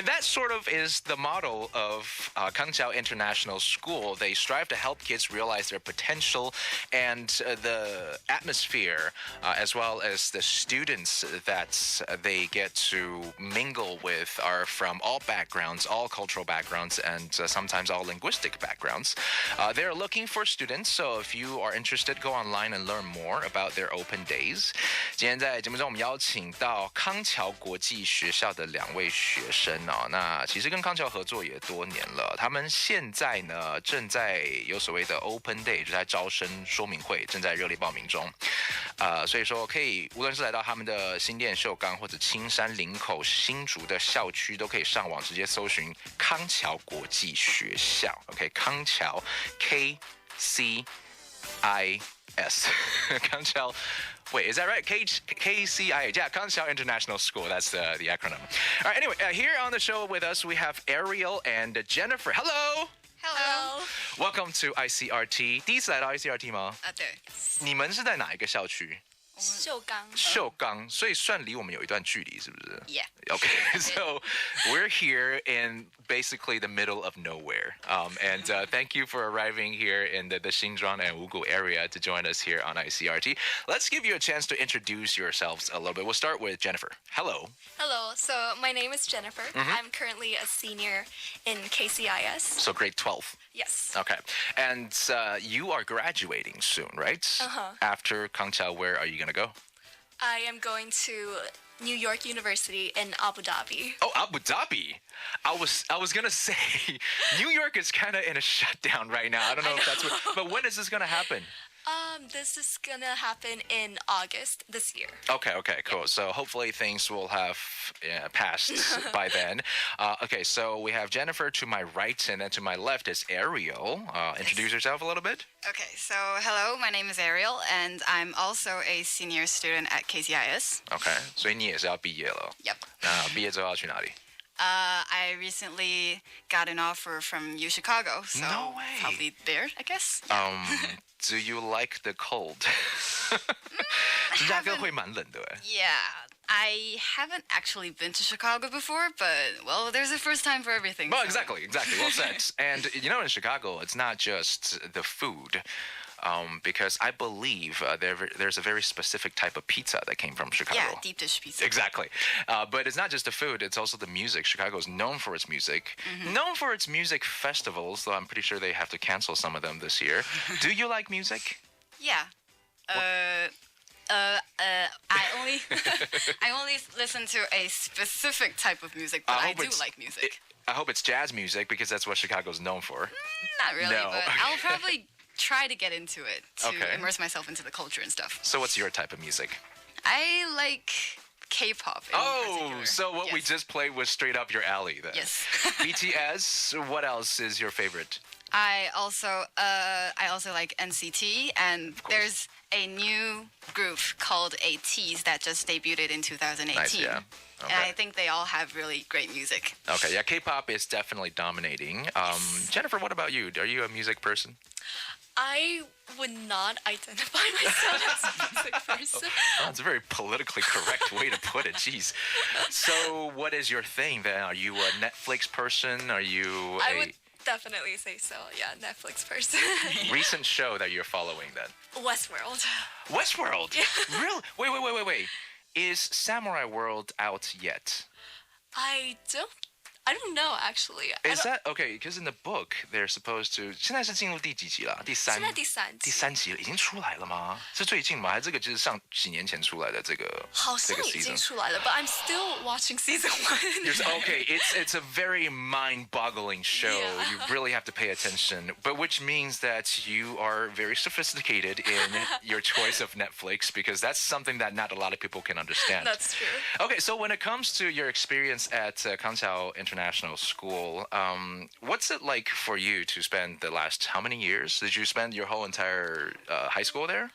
And that sort of is the model of Conch Shell International School. They strive to help kids realize their potential, and the atmosphere, as well as the students that they get to mingle with are from all backgrounds, all cultural backgrounds, and sometimes all linguistic backgrounds. They're looking for students, so if you are interested, go online and learn more about their open days. 今天在节目中，我们邀请到康桥国际学校的2位学生哦。那其实跟康桥合作也多年了，他们现在呢正在有所谓的 Open Day， 就在招生说明会，正在热烈报名中。所以说可以无论是来到他们的新店、秀冈或者青山、林口、新竹的校区，都可以上网直接搜寻康桥国际学校。OK， 康桥 KCIS 康桥。Wait, is that right? KCIA. Yeah, Conch Shell International School. That's the acronym. All right, anyway, here on the show with us, we have Ariel and Jennifer. Hello! Hello. Welcome to ICRT. 第一次来到 ICRT 吗？对。你们是在哪一个校区？秀冈，所以算离我们有一段距离，是不是 Yeah. Okay, so we're here in basically the middle of nowhere. And thank you for arriving here in the Xinzhuang and Wugu area to join us here on ICRT. Let's give you a chance to introduce yourselves a little bit. We'll start with Jennifer. Hello. Hello. So my name is Jennifer. I'm currently a senior in KCIS. So grade 12. Yes. Okay. And you are graduating soon, right? Uh-huh. After Conch Shell, where are you going to go? I am going to New York University in Abu Dhabi. Oh, Abu Dhabi. I was going to say New York is kind of in a shutdown right now. I don't know if that's what, but when is this going to happen? This is gonna happen in August this year. Okay, cool. So hopefully things will have passed by then. Okay, so we have Jennifer to my right, and then to my left is Ariel. Introduce yourself a little bit. Okay, so hello, my name is Ariel, and I'm also a senior student at KCIS. Okay, 所以你也是要毕业了。Yep. 那毕业之后要去哪里？ I recently got an offer from U Chicago, so No way. probably there, I guess. Do you like the cold? 芝加哥会蛮冷的哎。 Yeah, I haven't actually been to Chicago before, but, well, there's a first time for everything. Well, so. exactly. Well said. And you know, in Chicago, it's not just the food. Because I believe there's a very specific type of pizza that came from Chicago. Yeah, deep dish pizza. Exactly. But it's not just the food, it's also the music. Chicago is known for its music. Known for its music festivals, though I'm pretty sure they have to cancel some of them this year. Do you like music? Yeah. I only I only listen to a specific type of music, but I do like music. I hope it's jazz music, because that's what Chicago's known for. Not really, No. but I'll probably try to get into it to immerse myself into the culture and stuff. So what's your type of music? I like K-pop in particular. So what we Yes. just played was straight up your alley then. Yes. BTS, what else is your favorite? I also like NCT, and there's a new group called ATEEZ that just debuted in 2018. Nice, yeah. Okay. And I think they all have really great music. Okay, yeah, K-pop is definitely dominating. Jennifer, what about you? Are you a music person? I would not identify myself as a music person. Oh, that's a very politically correct way to put it. Jeez. So what is your thing then? Are you a Netflix person? Are you I would definitely say so. Yeah, Netflix person. recent show that you're following then? Westworld. Westworld? Really? Wait. Is Samurai World out yet? I don't know actually. Is that okay? Because in the book they're supposed to. 现在是进入第几集了？第三。现在第三集。第三集了，已经出来了吗？是最近吗？还是这个就是上几年前出来的这个？好像已经出来了 but I'm still watching season 1. Okay, it's a very mind-boggling show. Yeah. You really have to pay attention, but which means that you are very sophisticated in your choice of Netflix, because that's something that not a lot of people can understand. That's true. Okay, so when it comes to your experience at Conch Shell International School, what's it like for you to spend the last how many years? Did you spend your whole entire high school there?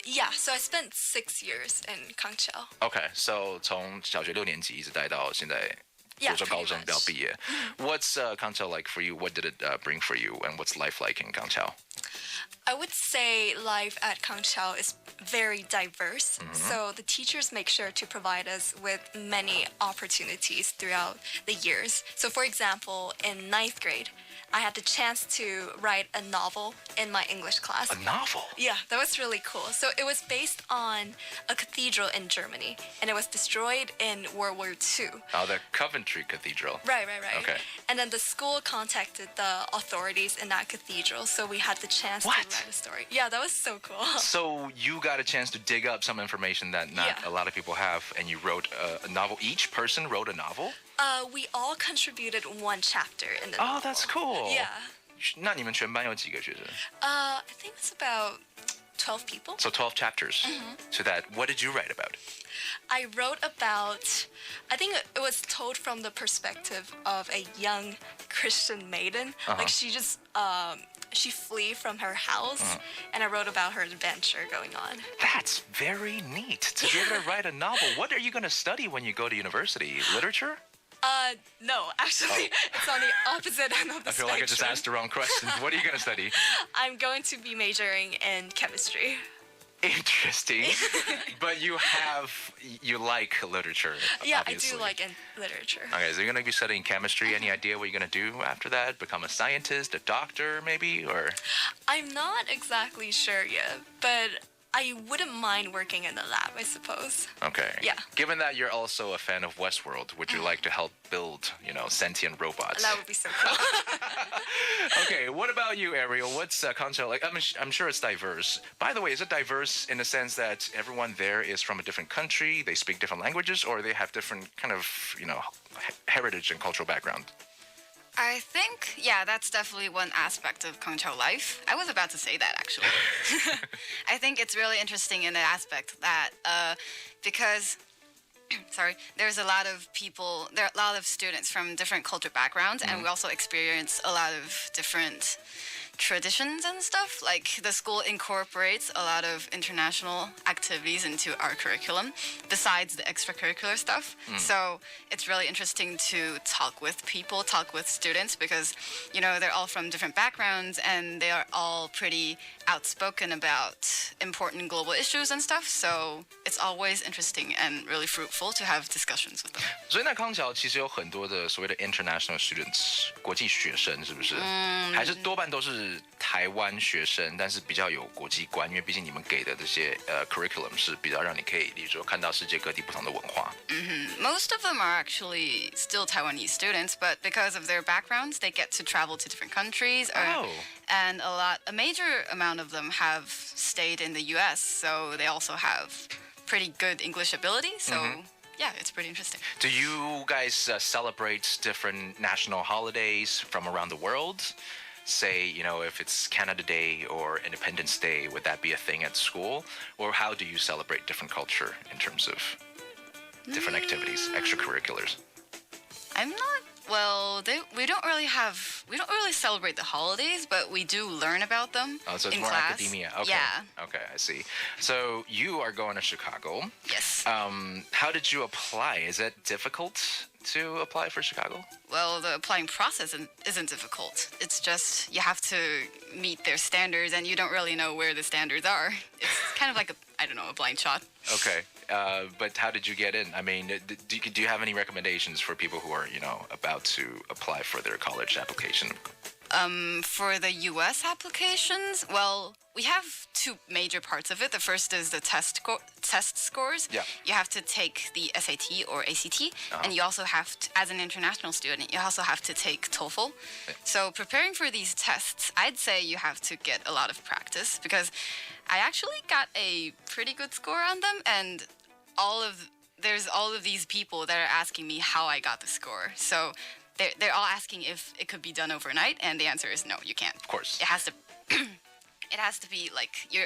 Yeah, so I spent 6 years in Conch Shell. Okay, so 从小学6年级一直待到现在 Yeah, 或者说高中 pretty much. 不要毕业。What's Conch Shell like for you? What did it bring for you? And what's life like in Conch Shell? I would say life at Conch Shell is very diverse. So the teachers make sure to provide us with many opportunities throughout the years. So for example, in 9th grade, I had the chance to write a novel in my English class. A novel? Yeah, that was really cool. So it was based on a cathedral in Germany, and it was destroyed in World War II. Oh, the Coventry Cathedral. Right. Okay. And then the school contacted the authorities in that cathedral, so we had the chance What? to write a story. Yeah, that was so cool. So you got a chance to dig up some information that not Yeah. a lot of people have, and you wrote a novel. Each person wrote a novel? We all contributed one chapter in the Oh, novel. that's cool. Yeah. 那你们全班有几个学生？ I think it's about 12 people. So 12 chapters. So that, what did you write about? I wrote about, I think it was told from the perspective of a young Christian maiden. Like she just, she flee from her house, and I wrote about her adventure going on. That's very neat to be able to write a novel. What are you going to study when you go to university? Literature? No, actually, it's on the opposite end of the I feel like I just spectrum. asked the wrong question. What are you going to study? I'm going to be majoring in chemistry. Interesting. But you like literature, Yeah, obviously. I do like in literature. Okay, so you're going to be studying chemistry. Any idea what you're going to do after that? Become a scientist, a doctor, maybe? Or I'm not exactly sure yet, but I wouldn't mind working in the lab, I suppose. okay. Yeah. Given that you're also a fan of Westworld, would you like to help build, sentient robots? That would be so cool. Okay, what about you, Ariel? What's Conch Shell like? I'm sure it's diverse. By the way, is it diverse in the sense that everyone there is from a different country, they speak different languages, or they have different kind of, heritage and cultural background? I think, yeah, that's definitely one aspect of Conch Shell life. I was about to say that, actually. I think it's really interesting in the aspect that because, sorry, there's a lot of people, there are a lot of students from different cultural backgrounds, and we also experience a lot of different traditions and stuff. Like the school incorporates a lot of international activities into our curriculum besides the extracurricular stuff. So it's really interesting to talk with people, talk with students, because they're all from different backgrounds and they are all pretty outspoken about important global issues and stuff. So it's always interesting and really fruitful to have discussions with them. 所以那康桥其实有很多的所谓的 international students 国际学生，是不是？还是多半都是台湾学生，但是比较有国际观，因为毕竟你们给的这些curriculum 是比较让你可以，例如说看到世界各地不同的文化。Most of them are actually still Taiwanese students, but because of their backgrounds, they get to travel to different countries. And a major amount of them have stayed in the U.S., so they also have pretty good English ability. So yeah, it's pretty interesting. Do you guys celebrate different national holidays from around the world? Say, if it's Canada Day or Independence Day, would that be a thing at school? Or how do you celebrate different culture in terms of different activities, extracurriculars? I'm not. Well, we don't really celebrate the holidays, but we do learn about them Oh, so it's in more class. academia. Okay. Yeah. Okay, I see. So you are going to Chicago. Yes. How did you apply? Is it difficult to apply for Chicago? Well, the applying process isn't difficult. It's just you have to meet their standards, and you don't really know where the standards are. It's kind of like a blind shot. Okay. But how did you get in? I mean, do you have any recommendations for people who are, about to apply for their college application? For the U.S. applications, well, we have two major parts of it. The first is the test scores. Yeah. You have to take the SAT or ACT, and you also have to, as an international student, you also have to take TOEFL. Yeah. So preparing for these tests, I'd say you have to get a lot of practice, because I actually got a pretty good score on them, and there's all of these people that are asking me how I got the score. So they're all asking if it could be done overnight, and the answer is no, you can't. Of course. It has to it has to be like your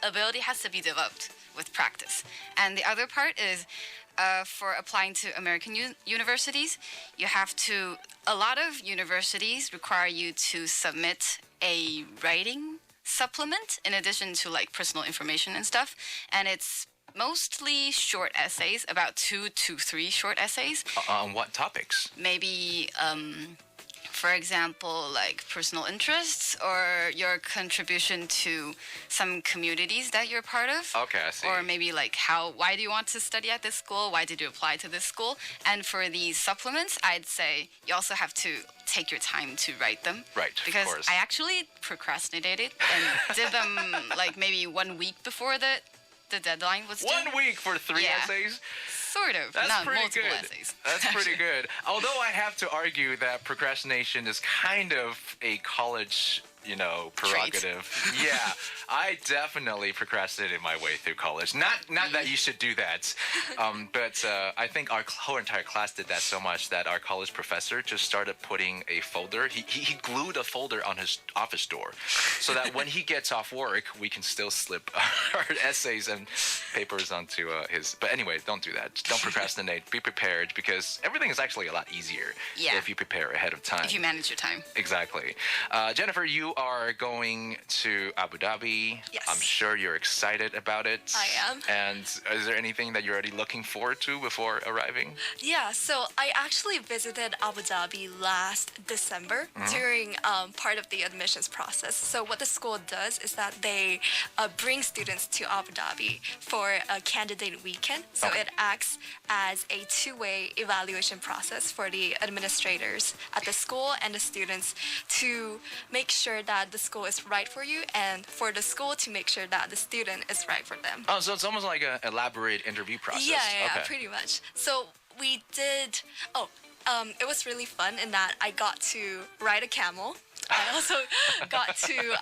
ability has to be developed with practice. And the other part is for applying to American universities, a lot of universities require you to submit a writing supplement in addition to like personal information and stuff, and it's Mostly short essays, about 2 to 3 short essays. On what topics? Maybe, for example, like personal interests or your contribution to some communities that you're part of. Okay, I see. Or maybe like why do you want to study at this school? Why did you apply to this school? And for these supplements, I'd say you also have to take your time to write them. Right, because of course. I actually procrastinated and did them like maybe 1 week before the deadline was due. 1 week for 3 essays? Sort of. That's Not pretty multiple good. essays. That's pretty good. Although I have to argue that procrastination is kind of a college, prerogative. Yeah, I definitely procrastinated my way through college. Not that you should do that, but I think our whole entire class did that so much that our college professor just started putting a folder. He glued a folder on his office door, so that when he gets off work, we can still slip our essays and papers onto his. But anyway, don't do that. Don't procrastinate. Be prepared, because everything is actually a lot easier if you prepare ahead of time. If you manage your time. Exactly. Jennifer, you are going to Abu Dhabi. Yes. I'm sure you're excited about it. I am. And is there anything that you're already looking forward to before arriving? Yeah, so I actually visited Abu Dhabi last December during part of the admissions process. So what the school does is that they bring students to Abu Dhabi for a candidate weekend. So it acts as a two-way evaluation process for the administrators at the school and the students to make sure that the school is right for you, and for the school to make sure that the student is right for them. Oh, so it's almost like an elaborate interview process. Yeah, Okay. pretty much. So we did. It was really fun in that I got to ride a camel. I also got to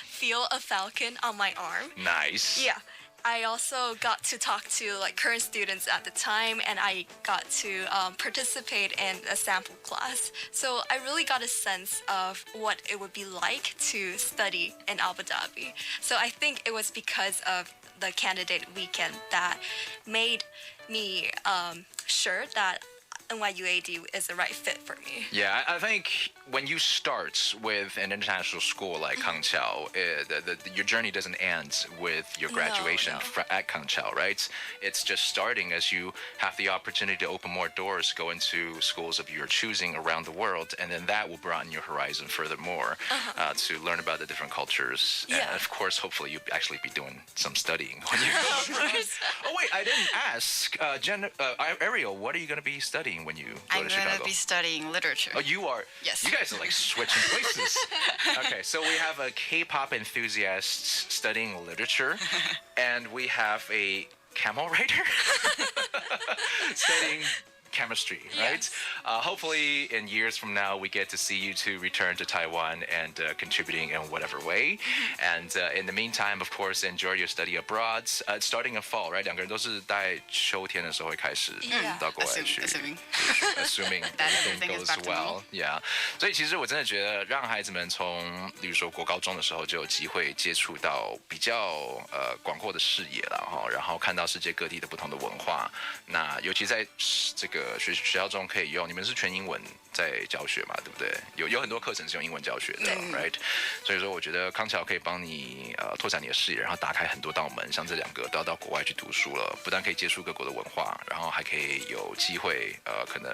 feel a falcon on my arm. Nice. Yeah. I also got to talk to current students at the time, and I got to participate in a sample class. So I really got a sense of what it would be like to study in Abu Dhabi. So I think it was because of the candidate weekend that made me sure that NYUAD is the right fit for me. Yeah, I think when you start with an international school like Conch Shell, your journey doesn't end with your graduation at Conch Shell, right? It's just starting as you have the opportunity to open more doors, go into schools of your choosing around the world, and then that will broaden your horizon furthermore to learn about the different cultures. Yeah. And of course, hopefully you'll actually be doing some studying when you go. Oh wait, I didn't ask. Ariel, what are you going to be studying when you go I'm to going Chicago? to be studying literature. Oh, you are? Yes. You guys are like switching places. Okay, so we have a K-pop enthusiast studying literature, and we have a camel rider studying chemistry, right? Hopefully in years from now we get to see you two return to Taiwan and contributing in whatever way. And in the meantime, of course, enjoy your study abroad. It's starting in fall, right? 2个人都是在秋天的时候会开始到国外去 assuming everything goes well. Yeah. 所以其实我真的觉得让孩子们从比如说国高中的时候就有机会接触到比较广阔的视野了，然后看到世界各地的不同的文化。那尤其在这个学校中可以用，你们是全英文在教学嘛，对不对？有很多课程是用英文教学的 ，right？ 所以说我觉得康桥可以帮你拓展你的视野，然后打开很多道门。像这2个都要到国外去读书了，不但可以接触各国的文化，然后还可以有机会可能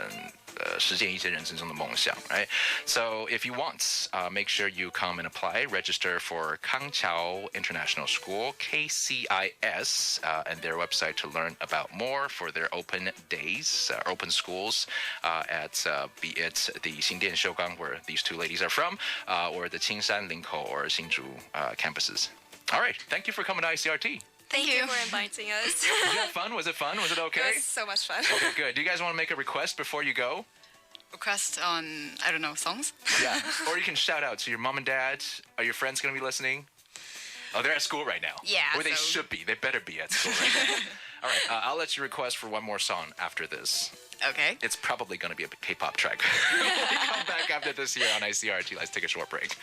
实现一些人生中的梦想 ，right? So if you want, make sure you come and apply. Register for Kangqiao International School (KCIS) and their website to learn about more for their open days, open schools at be it the Xingdian Shougang, where these two ladies are from, or the Qingshan, Linkou, or Hsinchu campuses. All right, thank you for coming to ICRT. Thank you for inviting us. Did you have fun? Was it fun? Was it okay? It was so much fun. Okay, good. Do you guys want to make a request before you go? Request on, I don't know, songs? Yeah. Or you can shout out to your mom and dad. Are your friends going to be listening? Oh, they're at school right now. Yeah. Or they should be. They better be at school right now. All right. I'll let you request for one more song after this. Okay. It's probably going to be a K-pop track. We'll come back after this here on ICRT. Let's take a short break.